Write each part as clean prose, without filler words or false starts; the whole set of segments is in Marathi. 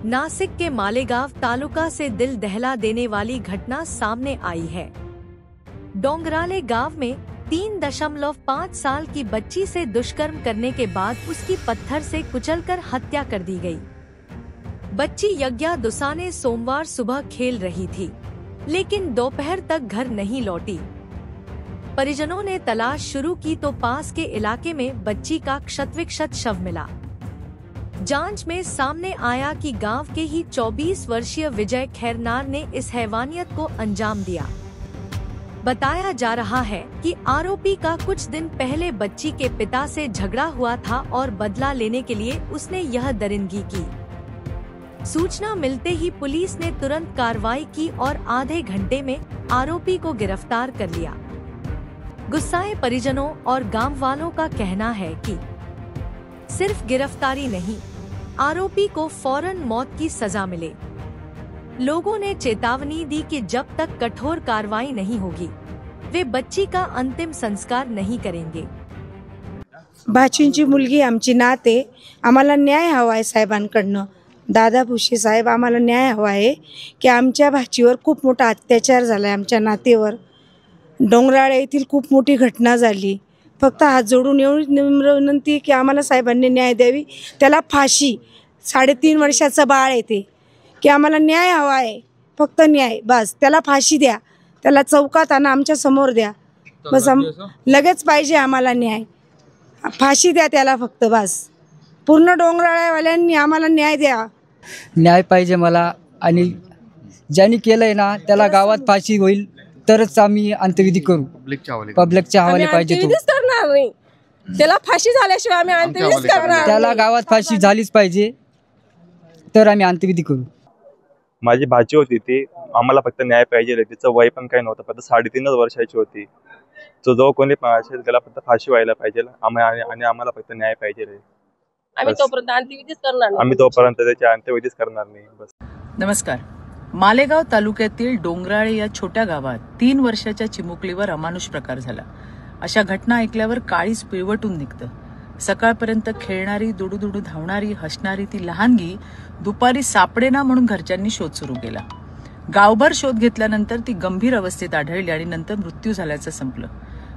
नासिक के मालेगांव तालुका से दिल दहला देने वाली घटना सामने आई है। डोंगराले गांव में 3.5 साल की बच्ची से दुष्कर्म करने के बाद उसकी पत्थर से कुचलकर हत्या कर दी गई। बच्ची यज्ञा दुसाने सोमवार सुबह खेल रही थी, लेकिन दोपहर तक घर नहीं लौटी। परिजनों ने तलाश शुरू की तो पास के इलाके में बच्ची का क्षतविक्षत शव मिला। जांच में सामने आया कि गांव के ही 24 वर्षीय विजय खैरनार ने इस हैवानियत को अंजाम दिया। बताया जा रहा है कि आरोपी का कुछ दिन पहले बच्ची के पिता से झगड़ा हुआ था और बदला लेने के लिए उसने यह दरिंदगी की। सूचना मिलते ही पुलिस ने तुरंत कार्रवाई की और आधे घंटे में आरोपी को गिरफ्तार कर लिया। गुस्साए परिजनों और गांव वालों का कहना है कि सिर्फ गिरफ्तारी नहीं, आरोपी को फौरन मौत की सजा मिले। लोगों ने चेतावनी दी कि जब तक कठोर कार्रवाई नहीं होगी, वे बच्ची का अंतिम संस्कार नहीं करेंगे। भाचींची मुलगी आमची नात आहे, आम्हाला न्याय हवा आहे साहेबांकडनं। दादा भुसे साहेब, आम्हाला न्याय हवा आहे की आमच्या भाचीवर खूप मोठा अत्याचार झालाय, आमच्या नातेवर। डोंगराळे येथील खूप मोठी घटना झाली। फक्त हात जोडून एवढी नम्र विनंती की आम्हाला साहेबांनी न्याय द्यावी। त्याला फाशी, 3.5 वर्षाचं बाळ आहे ते, की आम्हाला न्याय हवा आहे, फक्त न्याय बस। त्याला फाशी द्या, त्याला चौकात आणा, आमच्या समोर द्या बस। लगेच पाहिजे आम्हाला न्याय, फाशी द्या त्याला फक्त बस। पूर्ण डोंगराळ्यावाल्यांनी आम्हाला न्याय द्या। न्याय पाहिजे मला, आणि ज्यांनी केलंय ना त्याला गावात फाशी होईल तरच आम्ही अंत्यविधी करू। पब्लिकच्या हवाले पाहिजे तो, करणार नाही त्याला फाशी झाल्याशिवाय आम्ही अंत्यविधी करणार। त्याला गावात फाशी झालीच पाहिजे तर आम्ही अंत्यविधी करू। माझी भाची होती ती, आम्हाला फक्त न्याय पाहिजे। तिचं वय पण काही नव्हतं, फक्त 3.5 वर्षाची होती। तो जो कोणी पण असेल त्याला फक्त फाशी व्हायला पाहिजे आणि आम्हाला फक्त न्याय पाहिजे। आम्ही तोपर्यंत अंत्यविधीच करणार नाही, आम्ही तोपर्यंत त्याची अंत्यविधीच करणार नाही बस। नमस्कार। मालेगाव तालुक्यातील डोंगराळे या छोट्या गावात 3 वर्षाच्या चिमुकलीवर अमानुष प्रकार झाला। अशा घटना ऐकल्यावर काळीज पिळवटून निघतं। सकाळपर्यंत खेळणारी, दुडूदुडू धावणारी, हसणारी ती लहानगी दुपारी सापडेना म्हणून घरच्यांनी शोध सुरू केला। गावभर शोध घेतल्यानंतर ती गंभीर अवस्थेत आढळली आणि नंतर मृत्यू झाल्याचं संपलं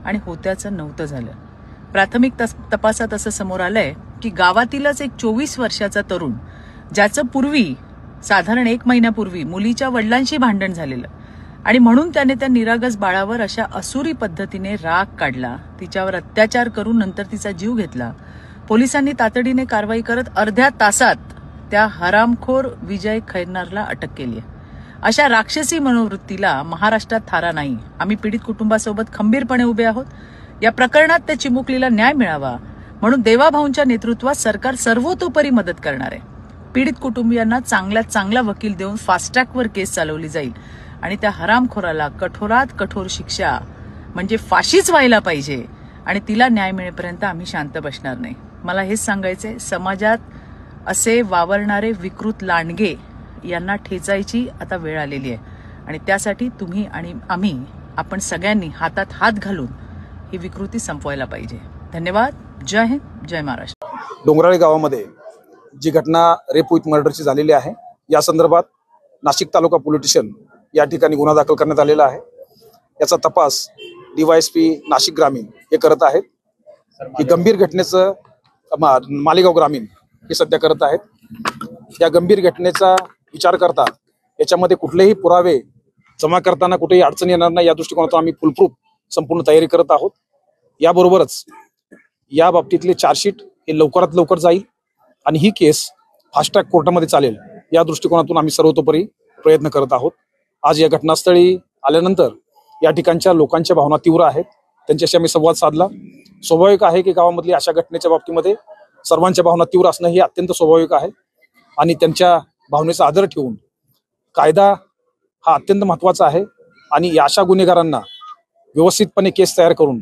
आणि होत्याचं नव्हतं झालं। प्राथमिक तपासात असं समोर आलंय की गावातीलच एक 24 वर्षाचा तरुण, ज्याचं पूर्वी साधारण 1 महिन्यापूर्वी मुलीच्या वडिलांशी भांडण झालेलं आणि म्हणून त्याने त्या निरागस बाळावर अशा असुरी पद्धतीने राग काढला, तिच्यावर अत्याचार करून नंतर तिचा जीव घेतला। पोलिसांनी तातडीने कारवाई करत अर्ध्या तासात त्या हरामखोर विजय खैरनारला अटक केली आहे। अशा राक्षसी मनोवृत्तीला महाराष्ट्रात थारा नाही। आम्ही पीडित कुटुंबासोबत खंबीरपणे उभे आहोत। या प्रकरणात त्या चिमुकलीला न्याय मिळावा म्हणून देवाभाऊंच्या नेतृत्वात सरकार सर्वतोपरी मदत करणार आहे। पीडित कुटुंबियांना चांगल्यात चांगला वकील देऊन फास्ट ट्रॅकवर केस चालवली जाईल आणि त्या हरामखोराला कठोरात कठोर शिक्षा म्हणजे फाशीच व्हायला पाहिजे आणि तिला न्याय मिळेपर्यंत आम्ही शांत बसणार नाही। मला हेच सांगायचंय, समाजात असे वावरणारे विकृत लांडगे यांना ठेचायची आता वेळ आलेली आहे आणि त्यासाठी तुम्ही आणि आम्ही, आपण सगळ्यांनी हातात हात घालून ही विकृती संपवायला पाहिजे। धन्यवाद। जय हिंद, जय महाराष्ट्र। डोंगराळे गावामध्ये जी घटना रेप विथ मर्डरची झालेली आहे, या संदर्भात नाशिक तालुका पोलीस स्टेशन या ठिकाणी गुन्हा दाखल करण्यात आलेला आहे। याचा तपास DYSP नाशिक ग्रामीण हे करत आहेत। ही गंभीर घटनेचं मालेगाव ग्रामीण हे सध्या करत आहेत। या गंभीर घटनेचा विचार करता याच्यामध्ये कुठलेही पुरावे जमा करताना कुठेही अडचण येणार नाही या दृष्टिकोनातून आम्ही फुलप्रूफ संपूर्ण तयारी करत आहोत। याबरोबरच या बाबतीतले चार्जशीट हे लवकरात लवकर जाईल आणि ही केस फास्ट ट्रॅक कोर्टामध्ये चालेल या दृष्टिकोनातून आम्ही सर्वतोपरी प्रयत्न करत आहोत। आज या घटनास्थळी आल्यानंतर या ठिकाणच्या लोकांच्या भावना तीव्र आहेत, त्यांच्याशी आम्ही संवाद साधला। स्वाभाविक आहे की गावामधली अशा घटनेच्या बाबतीमध्ये सर्वांच्या भावना तीव्र असणं हे अत्यंत स्वाभाविक आहे आणि त्यांच्या भावनेचा आदर ठेवून कायदा हा अत्यंत महत्त्वाचा आहे आणि या अशा गुन्हेगारांना व्यवस्थितपणे केस तयार करून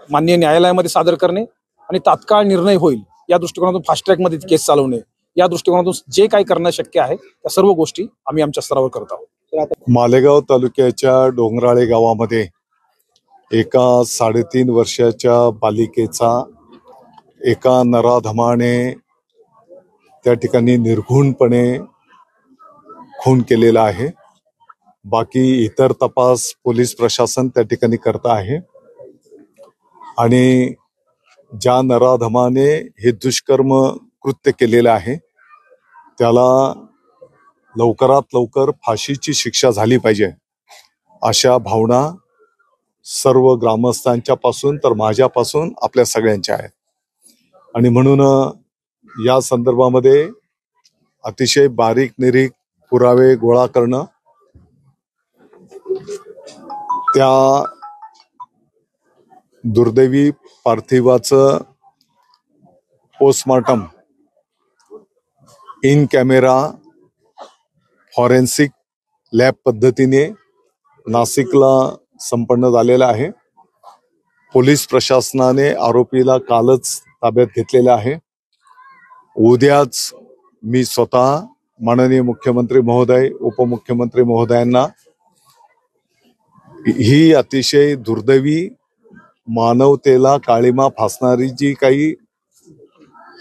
माननीय न्यायालयामध्ये सादर करणे आणि तात्काळ निर्णय होईल या दृष्टिकोनातून फास्ट ट्रॅकमध्ये केस चालवणे या दृष्टिकोनातून जे काही करणं शक्य आहे त्या सर्व गोष्टी आम्ही आमच्या स्तरावर करत आहोत। मालेगाव तालुक्याच्या डोंगराळे गावामध्ये एका 3.5 वर्षाच्या बालिकेचा एका नराधमाने त्या ठिकाणी निर्घृणपणे खून केलेला आहे. बाकी इतर तपास पोलीस प्रशासन त्या ठिकाणी करत आहे आणि ज्या नराधमाने हे दुष्कर्म कृत्य केलेलं आहे त्याला लवकरात लवकर फाशीची शिक्षा झाली पाहिजे अशा भावना सर्व ग्रामस्थांच्या पासून तर माझ्यापासून आपल्या सगळ्यांच्या आहेत. आणि म्हणून या संदर्भामध्ये अतिशय बारीक निरीक पुरावे गोळा करणं, त्या दुर्दैवी पार्थिवाचं postmortem in camera forensic lab पद्धतीने नाशिकला संपन्न झालेला आहे. पोलीस प्रशासनाने आरोपीला कालच ताब्यात घेतलेला आहे. उद्याच मी स्वतः माननीय मुख्यमंत्री महोदय, उपमुख्यमंत्री महोदयांना ही अतिशय दुर्दैवी, मानवतेला काळिमा फासणारी जी काही